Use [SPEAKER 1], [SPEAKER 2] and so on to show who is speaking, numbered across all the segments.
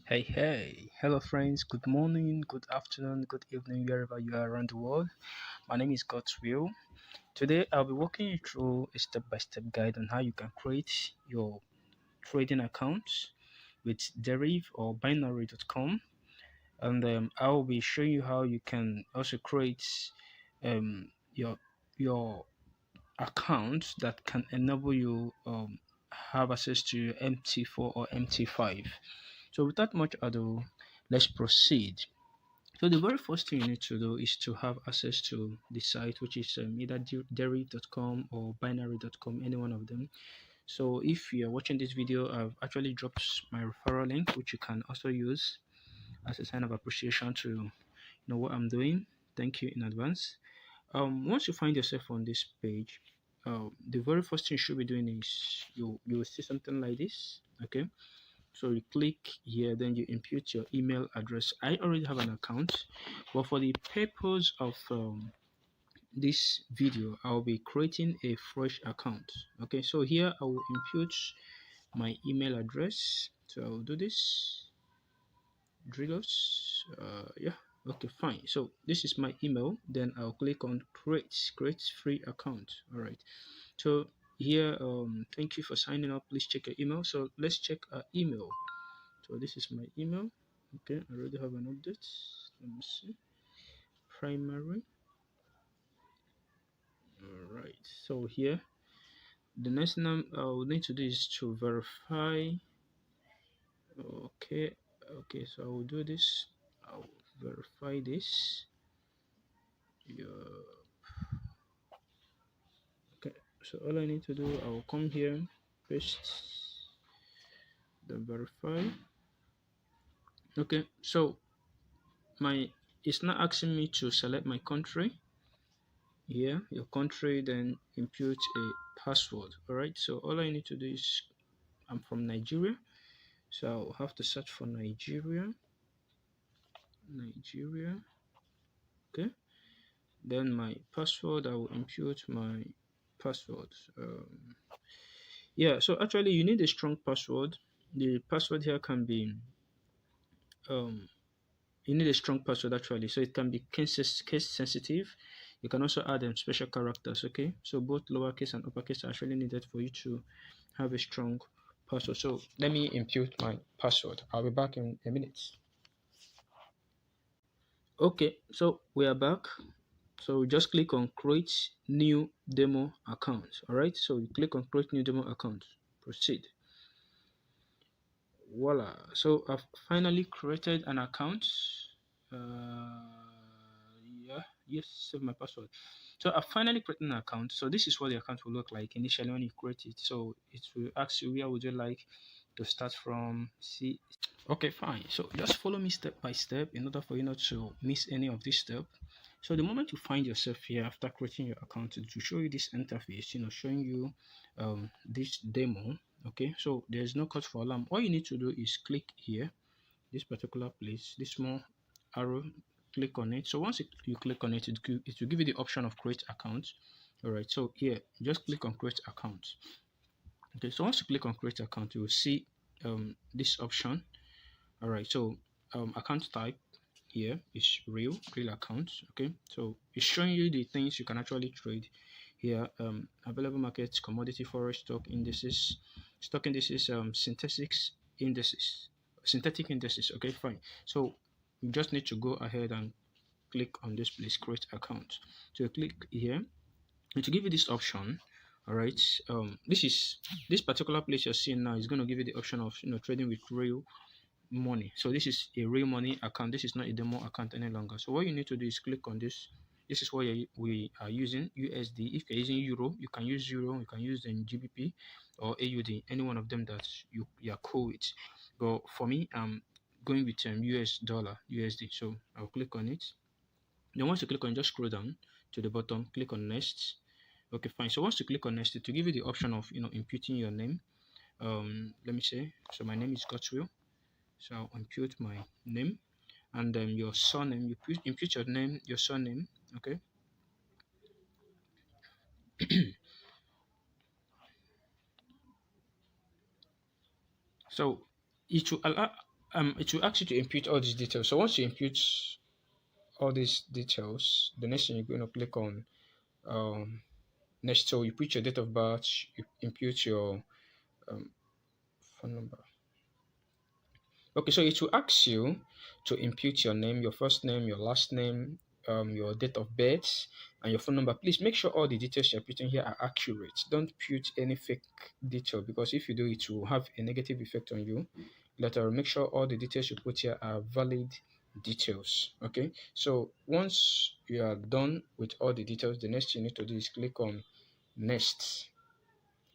[SPEAKER 1] Hey, hello friends, good morning, good afternoon, good evening, wherever you are around the world. My name is God's Will. Today I'll be walking you through a step by step guide on how you can create your trading account with Deriv or binary.com. And I'll be showing you how you can also create um, your, your account that can enable you have access to MT4 or MT5. So without much ado, let's proceed. So the very first thing you need to do is to have access to the site, which is either deriv.com or binary.com, any one of them. So if you're watching this video, I've actually dropped my referral link, which you can also use as a sign of appreciation to know what I'm doing. Thank you in advance. Once you find yourself on this page, the very first thing you should be doing is you will see something like this. Okay, so you click here, then you input your email address. I already have an account, but for the purpose of this video, I'll be creating a fresh account. Okay, so here I will input my email address. So I'll do this. Drillos. Yeah. Okay, fine. So this is my email. Then I'll click on create free account. All right. So here, thank you for signing up. Please check your email. So let's check our email. So this is my email. Okay, I already have an update. Let me see. Primary. All right. So here, the next thing I will need to do is to verify. Okay. Okay. So I will do this. I will verify this. Yeah. Okay. So all I need to do, I will come here, paste, then verify. Okay. So my it's not asking me to select my country. Here your country, then input a password. All right, so all I need to do is I'm from Nigeria, so I'll have to search for Nigeria. Okay, then my password, I will input my password. Yeah, so actually you need a strong password. The password here can be um you need a strong password actually, so it can be case sensitive. You can also add special characters. Okay, so both lowercase and uppercase are actually needed for you to have a strong password. So let me input my password. I'll be back in a minute. Okay, so we are back. So just click on create new demo account. All right, so you click on create new demo account. Proceed. Voila, so I've finally created an account. Yeah, yes, save my password. So I finally created an account. So this is what the account will look like initially when you create it. So it will ask you where would you like to start from. See, okay, fine. So just follow me step by step in order for you not to miss any of this step. So the moment you find yourself here after creating your account, it will show you this interface, showing you this demo. Okay, so there's no cause for alarm. All you need to do is click here, this particular place, this small arrow, click on it. So once you click on it, it will give you the option of create account. All right, so here just click on create account. Okay, so once you click on create account, you will see this option. All right, so account type here is real account. Okay, so it's showing you the things you can actually trade here. Available markets, commodity, forex, stock indices, synthetic indices. Okay, fine. So you just need to go ahead and click on this place, create account. So you click here, and to give you this option. All right, this particular place you're seeing now is going to give you the option of trading with real money. So this is a real money account. This is not a demo account any longer. So what you need to do is click on this. This is what we are using USD. If you're using euro, you can use euro. You can use GBP or AUD. Any one of them that you're cool with. But for me, I'm going with US dollar USD. So I'll click on it. Then once you click on, just scroll down to the bottom. Click on next. Okay, fine. So once you click on next, it will give you the option of imputing your name. Let me say. So my name is Godswill. So I'll impute my name and then your surname. You impute your name, your surname. Okay. So it will allow It will ask you to input all these details. So once you input all these details, the next thing you're going to click on um, next. So you put your date of birth, you input your um, phone number. Okay, so it will ask you to input your name, your first name, your last name, your date of birth, and your phone number. Please make sure all the details you're putting here are accurate. Don't put any fake detail because if you do, it will have a negative effect on you. Later, make sure all the details you put here are valid details. Okay, so once you are done with all the details, the next you need to do is click on next.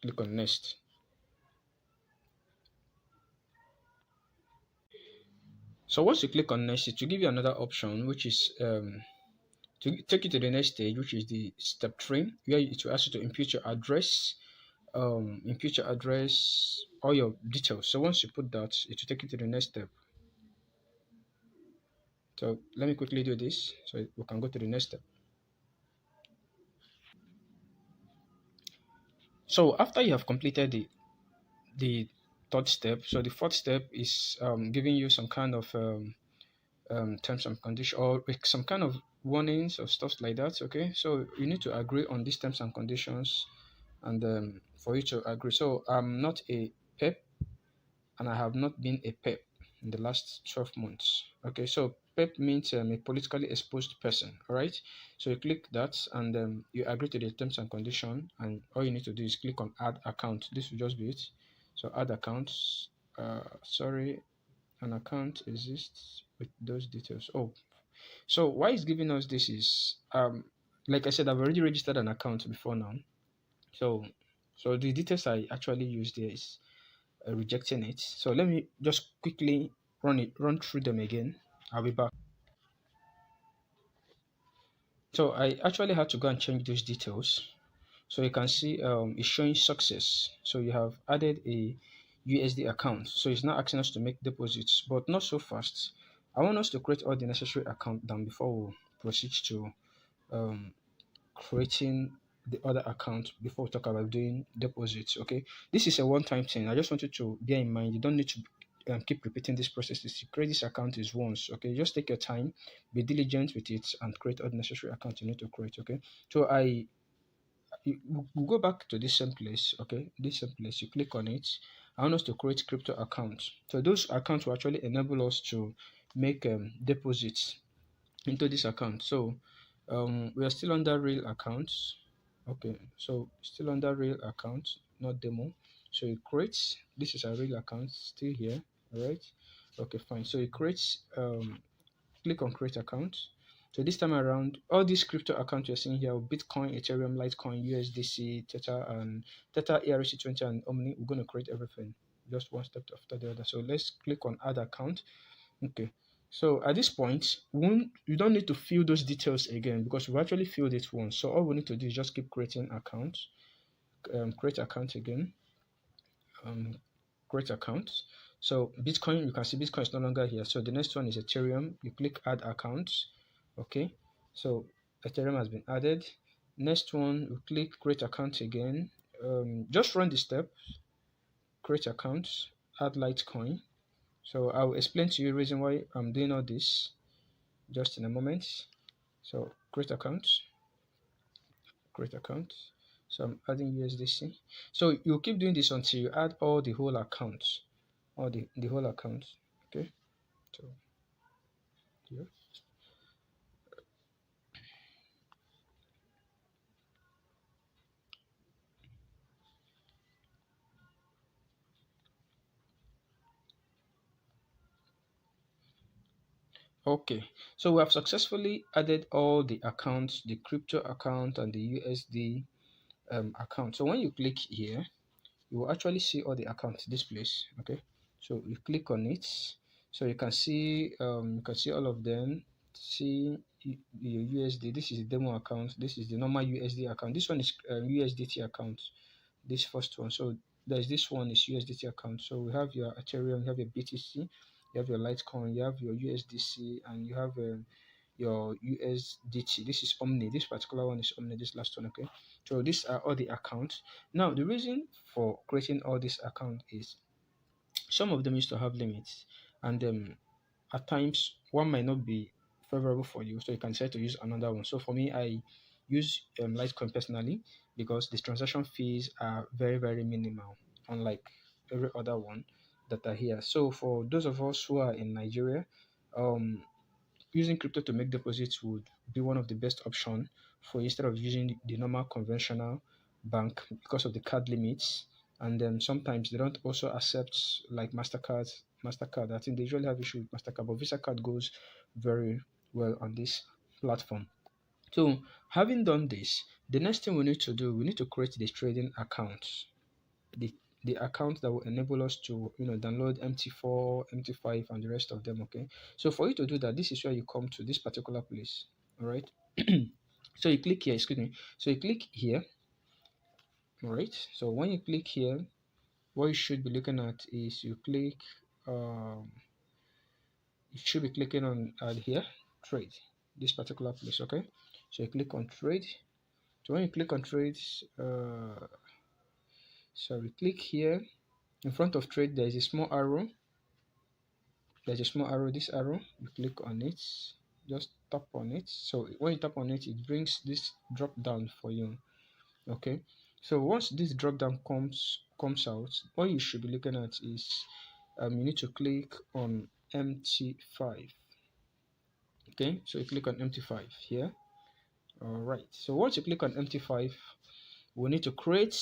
[SPEAKER 1] Click on next. So once you click on next, it will give you another option, which is to take you to the next stage, which is the step three, where it will ask you to input your address, all your details. So once you put that, it will take you to the next step. So let me quickly do this so we can go to the next step. So after you have completed the third step, so the fourth step is giving you some kind of terms and conditions or like some kind of warnings or stuff like that. Okay, so you need to agree on these terms and conditions, and for you to agree. So I'm not a pep, and I have not been a pep in the last 12 months. Okay, so pep means a politically exposed person. All right, so you click that, and you agree to the terms and condition, and all you need to do is click on add account. This will just be it. So add accounts. Sorry, an account exists with those details. Oh, so why it's giving us this is like I said, I've already registered an account before now. So the details I actually used there is rejecting it. So let me just quickly run through them again. I'll be back. So I actually had to go and change those details. So you can see it's showing success. So you have added a USD account. So it's not asking us to make deposits, but not so fast. I want us to create all the necessary account done before we proceed to um, creating the other account before we talk about doing deposits. Okay, this is a one-time thing. I just want you to bear in mind. You don't need to keep repeating this process. To create this account is once. Okay, just take your time, be diligent with it, and create all the necessary accounts you need to create. Okay, so we'll go back to this same place. Okay, this same place. You click on it. I want us to create crypto accounts. So those accounts will actually enable us to make deposits into this account. So we are still under real accounts. Okay, so still under real account, not demo. So it creates, this is a real account still here. All right, okay, fine. So it creates, click on create account. So this time around, all these crypto accounts you're seeing here, Bitcoin, Ethereum, Litecoin, USDC, Tether, and Tether ERC20 and Omni, we're going to create everything just one step after the other. So let's click on add account. Okay. So at this point, you don't need to fill those details again because we've actually filled it once. So all we need to do is just keep creating accounts, create account again, um, create account. So Bitcoin, you can see Bitcoin is no longer here. So the next one is Ethereum. You click add account. Okay. So Ethereum has been added. Next one, you click create account again. Just run the step, create account, add Litecoin. So I'll explain to you the reason why I'm doing all this just in a moment. So create account. So I'm adding USDC. So you keep doing this until you add all the whole accounts, all the whole account. Okay. So yeah. Okay. So we have successfully added all the accounts, the crypto account and the USD account. So when you click here, you will actually see all the accounts this place. Okay, so you click on it, so you can see all of them. See your USD. This is the demo account. This is the normal USD account. This one is USDT account, this first one. So there's this one is USDT account. So we have your Ethereum, you have your BTC, you have your Litecoin, you have your USDC, and you have your USDT. This is Omni. This particular one is Omni. This last one. Okay. So these are all the accounts. Now the reason for creating all these accounts is some of them used to have limits, and at times one might not be favorable for you, so you can decide to use another one. So for me, I use Litecoin personally because the transaction fees are very very minimal, unlike every other one that are here. So for those of us who are in Nigeria, um, using crypto to make deposits would be one of the best option for instead of using the normal conventional bank because of the card limits. And then sometimes they don't also accept like Mastercard. I think they usually have issue with Mastercard, but Visa card goes very well on this platform. So having done this, the next thing we need to do, we need to create the trading account, the the account that will enable us to download MT4, MT5, and the rest of them. Okay, so for you to do that, this is where you come to this particular place. All right. So you click here. Excuse me. So you click here. All right. So when you click here, what you should be looking at is you click. You should be clicking on here, trade. This particular place. Okay. So you click on trade. So when you click on trade, so we click here. In front of trade, there is a small arrow. There's a small arrow. This arrow, you click on it, just tap on it. So when you tap on it, it brings this drop down for you. Okay, so once this drop down comes out, what you should be looking at is you need to click on MT5. Okay, so you click on MT5 here. All right, so once you click on MT5, we need to create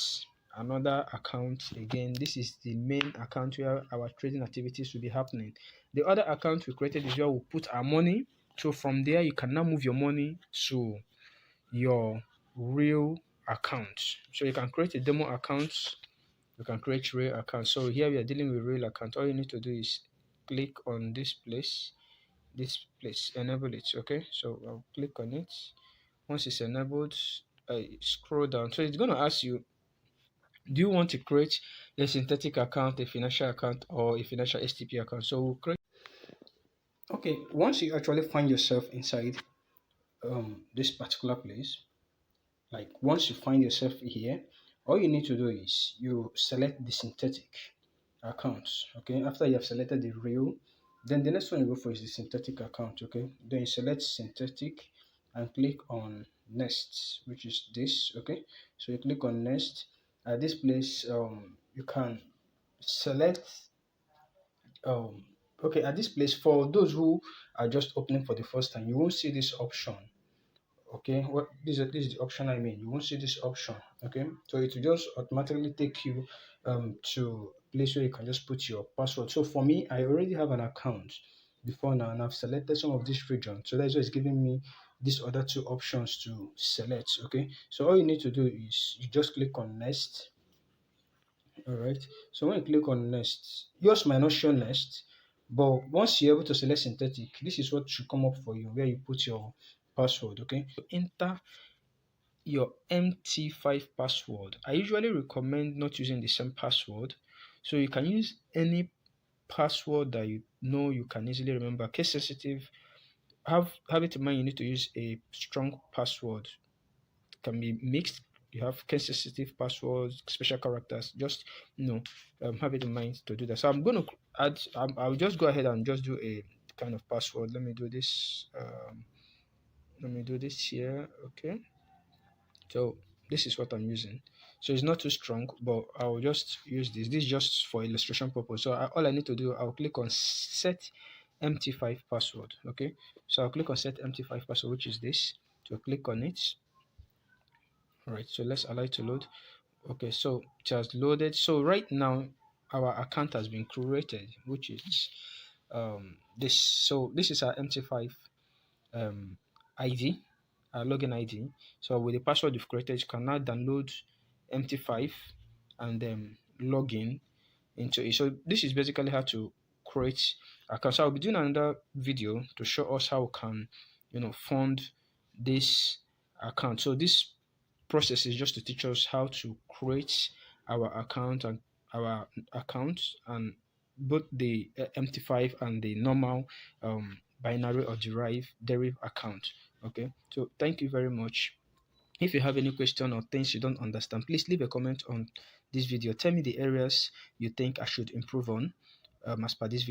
[SPEAKER 1] another account. Again, this is the main account where our trading activities will be happening. The other account we created is where we put our money. So from there, you can now move your money to your real account. So you can create a demo account, you can create real account. So here we are dealing with real account. All you need to do is click on this place, enable it. Okay, so I'll click on it. Once it's enabled, I scroll down. So it's going to ask you, do you want to create a synthetic account, a financial account, or a financial STP account? So we'll create. Okay, once you actually find yourself inside this particular place, like once you find yourself here, all you need to do is you select the synthetic account. Okay, after you have selected the real, then the next one you go for is the synthetic account. Okay, then you select synthetic and click on next, which is this. Okay, so you click on next. At this place, you can select um okay, at this place, for those who are just opening for the first time, you won't see this option. Okay, what this is the option. I mean, you won't see this option. Okay, so it will just automatically take you to a place where you can just put your password. So for me, I already have an account before now, and I've selected some of this region, so that's why it's giving me these other two options to select. Okay, so all you need to do is you just click on next. All right, so when you click on next, yours might not show next, but once you're able to select synthetic, this is what should come up for you where you put your password. Okay, so enter your MT5 password. I usually recommend not using the same password, so you can use any password that you know you can easily remember. Case sensitive, have it in mind, you need to use a strong password. It can be mixed. You have case sensitive passwords, special characters. Just have it in mind to do that. So I'm going to add. I'll just go ahead and just do a kind of password. Let me do this. Let me do this here. Okay. So this is what I'm using. So it's not too strong, but I'll just use this. This is just for illustration purpose. So all I need to do, I'll click on set MT5 password. Okay. So I'll click on set MT5 password, which is this. So click on it. All right. So let's allow it to load. Okay. So it has loaded. So right now our account has been created, which is this. So this is our MT5 ID, login ID. So with the password you've created, you can now download MT5 and then log in into it. So this is basically how to create account. So I'll be doing another video to show us how we can, fund this account. So this process is just to teach us how to create our account and our account and both the MT5 and the normal binary or Deriv account. Okay, so thank you very much. If you have any question or things you don't understand, please leave a comment on this video. Tell me the areas you think I should improve on as per this video.